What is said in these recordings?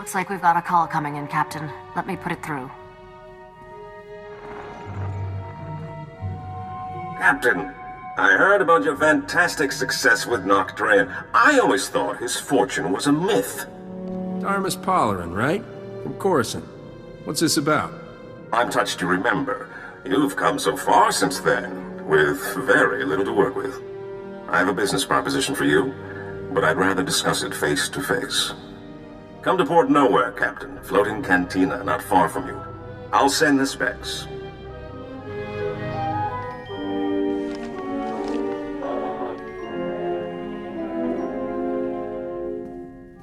Looks like we've got a call coming in, Captain. Let me put it through. Captain, I heard about your fantastic success with Noctrain. I always thought his fortune was a myth. Darmus Polarin, right? From Coruscant. What's this about? I'm touched to remember. You've come so far since then, with very little to work with. I have a business proposition for you, but I'd rather discuss it face to face. Come to Port Nowhere, Captain. Floating cantina not far from you. I'll send the specs.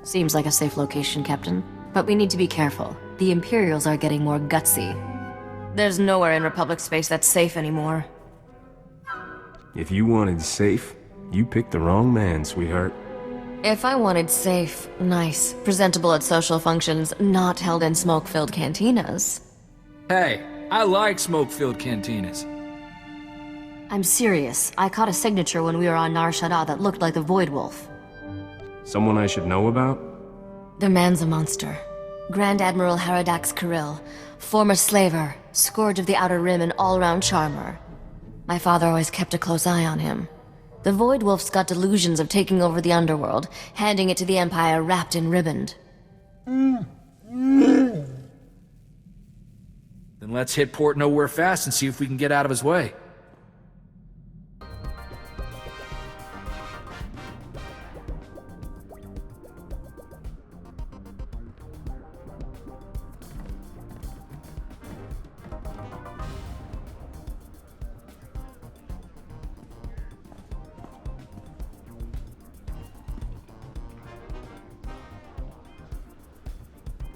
Seems like a safe location, Captain. But we need to be careful. The Imperials are getting more gutsy. There's nowhere in Republic space that's safe anymore. If you wanted safe, you picked the wrong man, sweetheart. If I wanted safe, nice, presentable at social functions, not held in smoke-filled cantinas. Hey, I like smoke-filled cantinas. I'm serious. I caught a signature when we were on Nar Shaddaa that looked like the Void Wolf. Someone I should know about? The man's a monster. Grand Admiral Haradax Kirill, former slaver, scourge of the Outer Rim and all-round charmer. My father always kept a close eye on him. The Void Wolf's got delusions of taking over the underworld, handing it to the Empire wrapped in riband. Then let's hit Port Nowhere fast and see if we can get out of his way.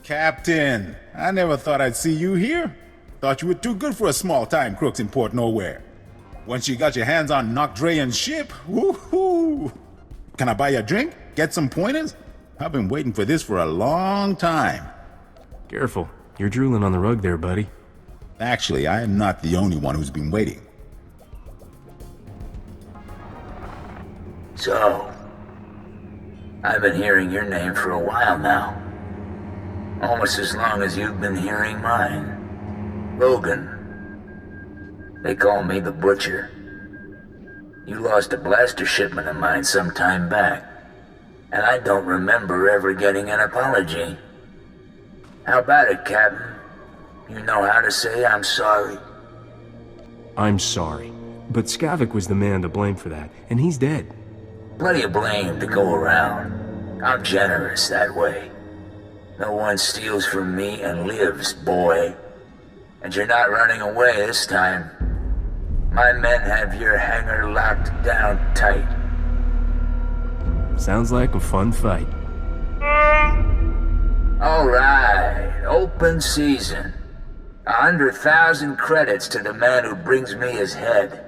Captain, I never thought I'd see you here. Thought you were too good for a small-time crooks in Port Nowhere. Once you got your hands on Noctrain's ship, woohoo! Can I buy you a drink? Get some pointers? I've been waiting for this for a long time. Careful, you're drooling on the rug there, buddy. Actually, I am not the only one who's been waiting. So, I've been hearing your name for a while now. Almost as long as you've been hearing mine. Logan. They call me the Butcher. You lost a blaster shipment of mine some time back, and I don't remember ever getting an apology. How about it, Captain? You know how to say I'm sorry? I'm sorry, but Skavik was the man to blame for that, and he's dead. Plenty of blame to go around. I'm generous that way. No one steals from me and lives, boy. And you're not running away this time. My men have your hangar locked down tight. Sounds like a fun fight. All right, open season. 100,000 credits to the man who brings me his head.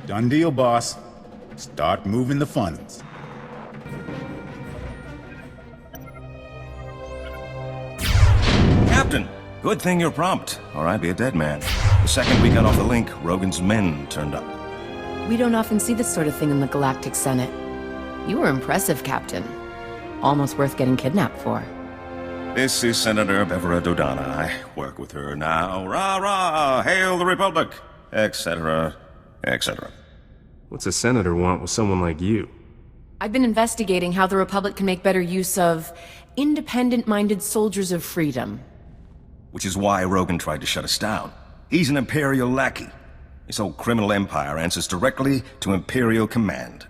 Done deal, boss. Start moving the funds. Captain, good thing you're prompt, or I'd be a dead man. The second we got off the link, Rogan's men turned up. We don't often see this sort of thing in the Galactic Senate. You were impressive, Captain. Almost worth getting kidnapped for. This is Senator Bevera Dodana. I work with her now. Rah-rah! Hail the Republic! Etc. etc. What's a senator want with someone like you? I've been investigating how the Republic can make better use of independent-minded soldiers of freedom. Which is why Rogan tried to shut us down. He's an Imperial lackey. This whole criminal empire answers directly to Imperial command.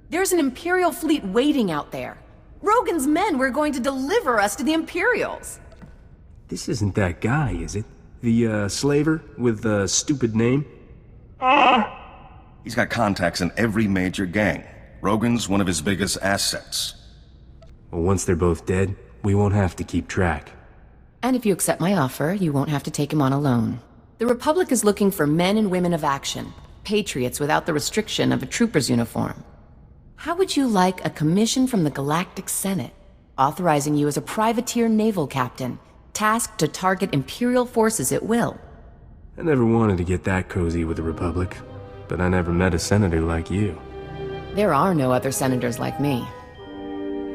There's an Imperial fleet waiting out there. Rogan's men were going to deliver us to the Imperials. This isn't that guy, is it? The, slaver with the stupid name? He's got contacts in every major gang. Rogan's one of his biggest assets. Well, once they're both dead, we won't have to keep track. And if you accept my offer, you won't have to take him on alone. The Republic is looking for men and women of action, patriots without the restriction of a trooper's uniform. How would you like a commission from the Galactic Senate, authorizing you as a privateer naval captain, tasked to target Imperial forces at will? I never wanted to get that cozy with the Republic, but I never met a senator like you. There are no other senators like me.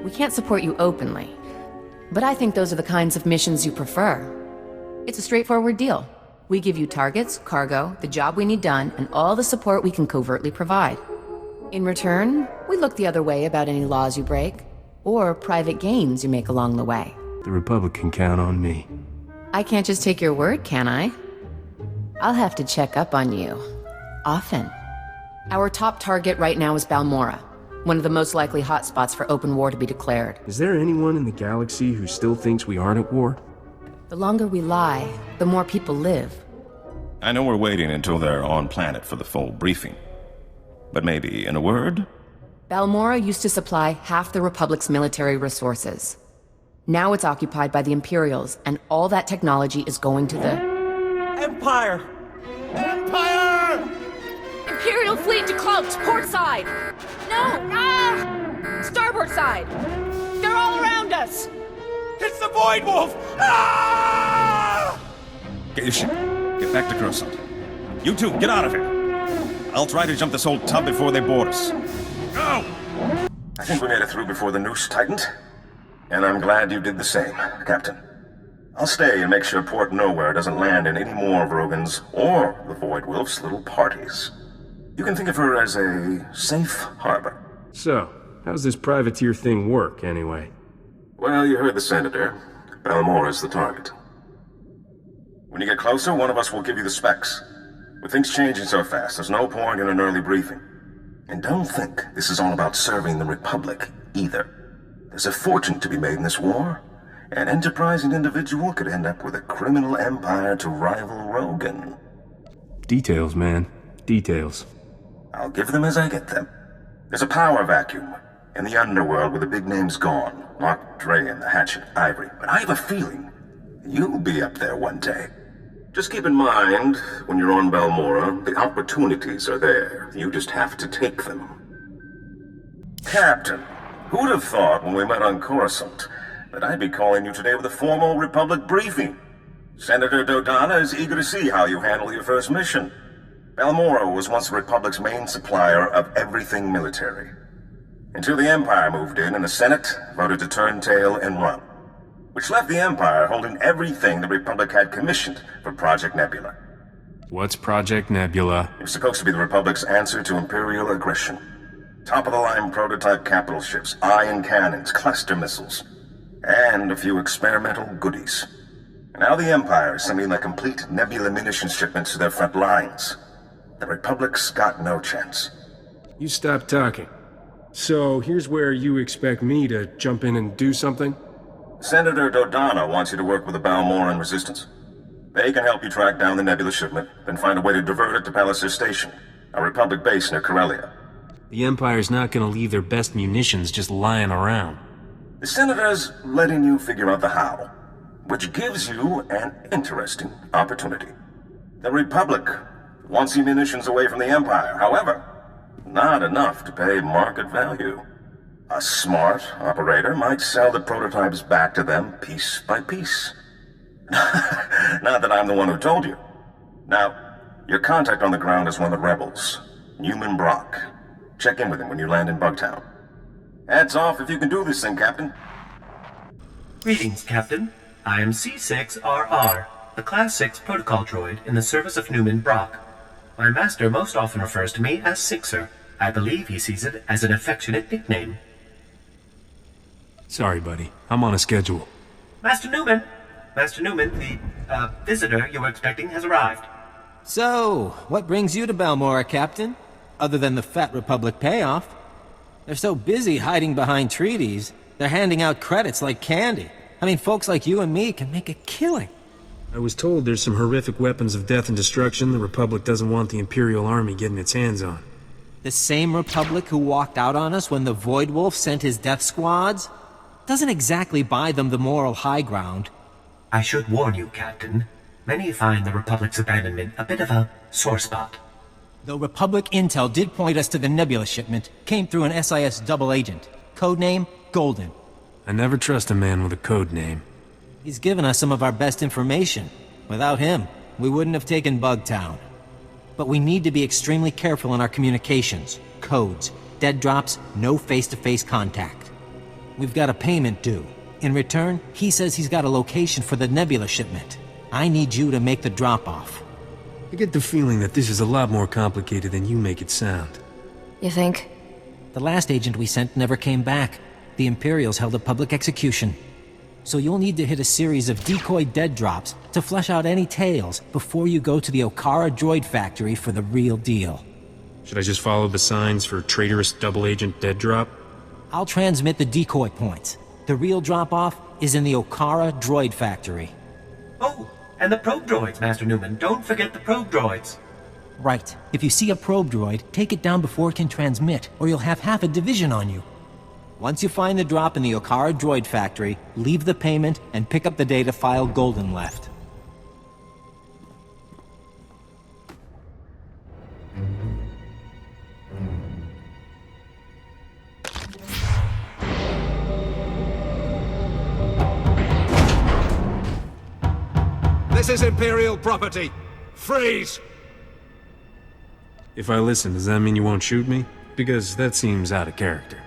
We can't support you openly, but I think those are the kinds of missions you prefer. It's a straightforward deal. We give you targets, cargo, the job we need done, and all the support we can covertly provide. In return, we look the other way about any laws you break, or private gains you make along the way. The Republic can count on me. I can't just take your word, can I? I'll have to check up on you. Often. Our top target right now is Balmorra, one of the most likely hotspots for open war to be declared. Is there anyone in the galaxy who still thinks we aren't at war? The longer we lie, the more people live. I know we're waiting until they're on planet for the full briefing. But maybe, in a word? Balmorra used to supply half the Republic's military resources. Now it's occupied by the Imperials, and all that technology is going to the... Empire! Empire! Imperial fleet decloaked, port side! No! Ah! Starboard side! They're all around us! It's the Void Wolf! Ah! Get your ship. Get back to Coruscant. You two, get out of here. I'll try to jump this old tub before they board us. Go! I think we made it through before the noose tightened. And I'm glad you did the same, Captain. I'll stay and make sure Port Nowhere doesn't land in any more of Rogan's or the Void Wolf's little parties. You can think of her as a safe harbor. So, how's this privateer thing work, anyway? Well, you heard the Senator. Balmorra's the target. When you get closer, one of us will give you the specs. With things changing so fast, there's no point in an early briefing. And don't think this is all about serving the Republic, either. There's a fortune to be made in this war. An enterprising individual could end up with a criminal empire to rival Rogan. Details, man. Details. I'll give them as I get them. There's a power vacuum in the underworld where the big name's gone. Mark Dre and the Hatchet Ivory. But I have a feeling you'll be up there one day. Just keep in mind, when you're on Balmorra, the opportunities are there. You just have to take them. Captain, who'd have thought when we met on Coruscant that I'd be calling you today with a formal Republic briefing? Senator Dodonna is eager to see how you handle your first mission. Balmorra was once the Republic's main supplier of everything military. Until the Empire moved in and the Senate voted to turn tail and run. Which left the Empire holding everything the Republic had commissioned for Project Nebula. What's Project Nebula? It was supposed to be the Republic's answer to Imperial aggression. Top-of-the-line prototype capital ships, ion cannons, cluster missiles, and a few experimental goodies. And now the Empire is sending their complete Nebula munitions shipments to their front lines. The Republic's got no chance. You stop talking. So, here's where you expect me to jump in and do something? Senator Dodonna wants you to work with the Balmorran Resistance. They can help you track down the Nebula shipment, then find a way to divert it to Palliser Station, a Republic base near Corellia. The Empire's not gonna leave their best munitions just lying around. The Senator's letting you figure out the how, which gives you an interesting opportunity. The Republic wants your munitions away from the Empire, however, not enough to pay market value. A smart operator might sell the prototypes back to them piece by piece. Not that I'm the one who told you. Now, your contact on the ground is one of the rebels, Newman Brock. Check in with him when you land in Bugtown. Hats off if you can do this thing, Captain. Greetings, Captain. I am SWtOR, the Class 6 protocol droid in the service of Newman Brock. My master most often refers to me as Sixer. I believe he sees it as an affectionate nickname. Sorry, buddy. I'm on a schedule. Master Newman, the, visitor you were expecting has arrived. So, what brings you to Balmorra, Captain? Other than the Fat Republic payoff. They're so busy hiding behind treaties, they're handing out credits like candy. I mean, folks like you and me can make a killing. I was told there's some horrific weapons of death and destruction the Republic doesn't want the Imperial Army getting its hands on. The same Republic who walked out on us when the Void Wolf sent his death squads? Doesn't exactly buy them the moral high ground. I should warn you, Captain. Many find the Republic's abandonment a bit of a sore spot. Though Republic intel did point us to the Nebula shipment, came through an SIS double agent. Codename, Golden. I never trust a man with a code name. He's given us some of our best information. Without him, we wouldn't have taken Bugtown. But we need to be extremely careful in our communications. Codes, dead drops, no face-to-face contact. We've got a payment due. In return, he says he's got a location for the Nebula shipment. I need you to make the drop-off. I get the feeling that this is a lot more complicated than you make it sound. You think? The last agent we sent never came back. The Imperials held a public execution. So you'll need to hit a series of decoy dead drops to flesh out any tales before you go to the Okara droid factory for the real deal. Should I just follow the signs for traitorous double agent dead drop? I'll transmit the decoy points. The real drop-off is in the Okara droid factory. Oh, and the probe droids, Master Newman. Don't forget the probe droids. Right. If you see a probe droid, take it down before it can transmit, or you'll have half a division on you. Once you find the drop in the Okara droid factory, leave the payment and pick up the data file Golden left. This is Imperial property. Freeze! If I listen, does that mean you won't shoot me? Because that seems out of character.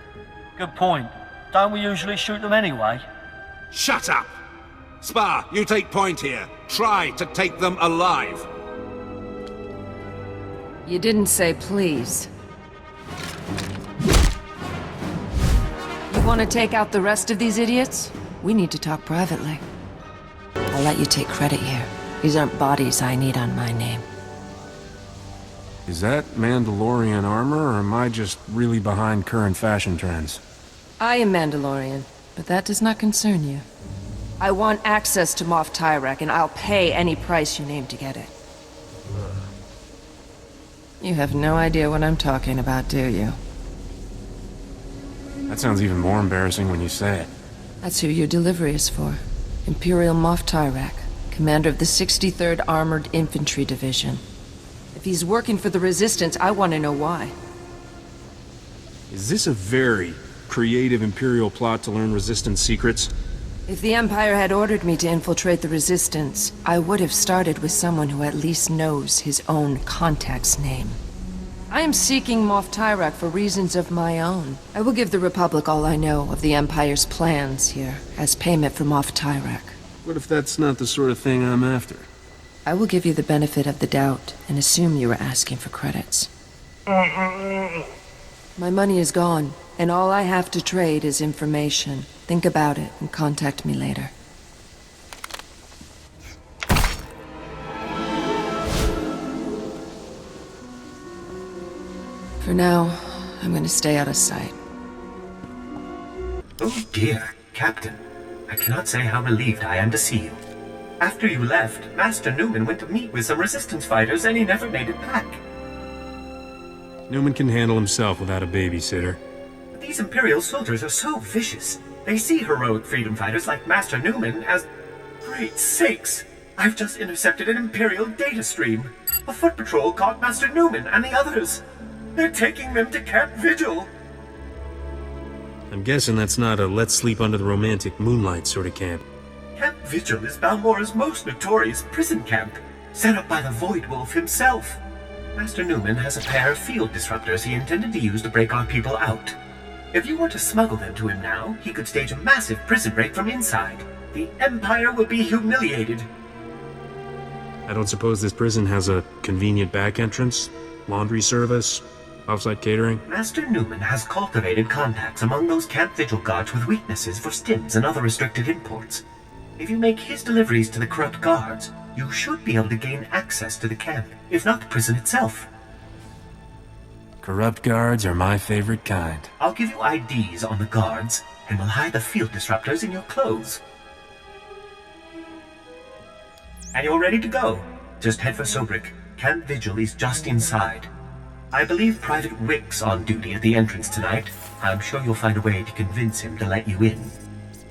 Good point. Don't we usually shoot them anyway? Shut up! Spar, you take point here. Try to take them alive. You didn't say please. You want to take out the rest of these idiots? We need to talk privately. I'll let you take credit here. These aren't bodies I need on my name. Is that Mandalorian armor, or am I just really behind current fashion trends? I am Mandalorian, but that does not concern you. I want access to Moff Tyrek, and I'll pay any price you name to get it. You have no idea what I'm talking about, do you? That sounds even more embarrassing when you say it. That's who your delivery is for. Imperial Moff Tyrek, commander of the 63rd Armored Infantry Division. If he's working for the Resistance, I want to know why. Is this a very creative Imperial plot to learn Resistance secrets? If the Empire had ordered me to infiltrate the Resistance, I would have started with someone who at least knows his own contact's name. I am seeking Moff Tyrek for reasons of my own. I will give the Republic all I know of the Empire's plans here, as payment for Moff Tyrek. What if that's not the sort of thing I'm after? I will give you the benefit of the doubt, and assume you were asking for credits. My money is gone, and all I have to trade is information. Think about it, and contact me later. For now, I'm gonna stay out of sight. Oh dear, Captain. I cannot say how relieved I am to see you. After you left, Master Newman went to meet with some Resistance fighters and he never made it back. Newman can handle himself without a babysitter. But these Imperial soldiers are so vicious. They see heroic freedom fighters like Master Newman as... Great sakes! I've just intercepted an Imperial data stream. A foot patrol caught Master Newman and the others. They're taking them to Camp Vigil. I'm guessing that's not a let's sleep under the romantic moonlight sort of camp. Camp Vigil is Balmorra's most notorious prison camp, set up by the Void Wolf himself. Master Newman has a pair of field disruptors he intended to use to break our people out. If you were to smuggle them to him now, he could stage a massive prison break from inside. The Empire will be humiliated. I don't suppose this prison has a convenient back entrance, laundry service, off-site catering? Master Newman has cultivated contacts among those Camp Vigil guards with weaknesses for stims and other restricted imports. If you make his deliveries to the corrupt guards, you should be able to gain access to the camp, if not the prison itself. Corrupt guards are my favorite kind. I'll give you IDs on the guards, and we'll hide the field disruptors in your clothes. And you're ready to go. Just head for Sobrik. Camp Vigil is just inside. I believe Private Wick's on duty at the entrance tonight. I'm sure you'll find a way to convince him to let you in.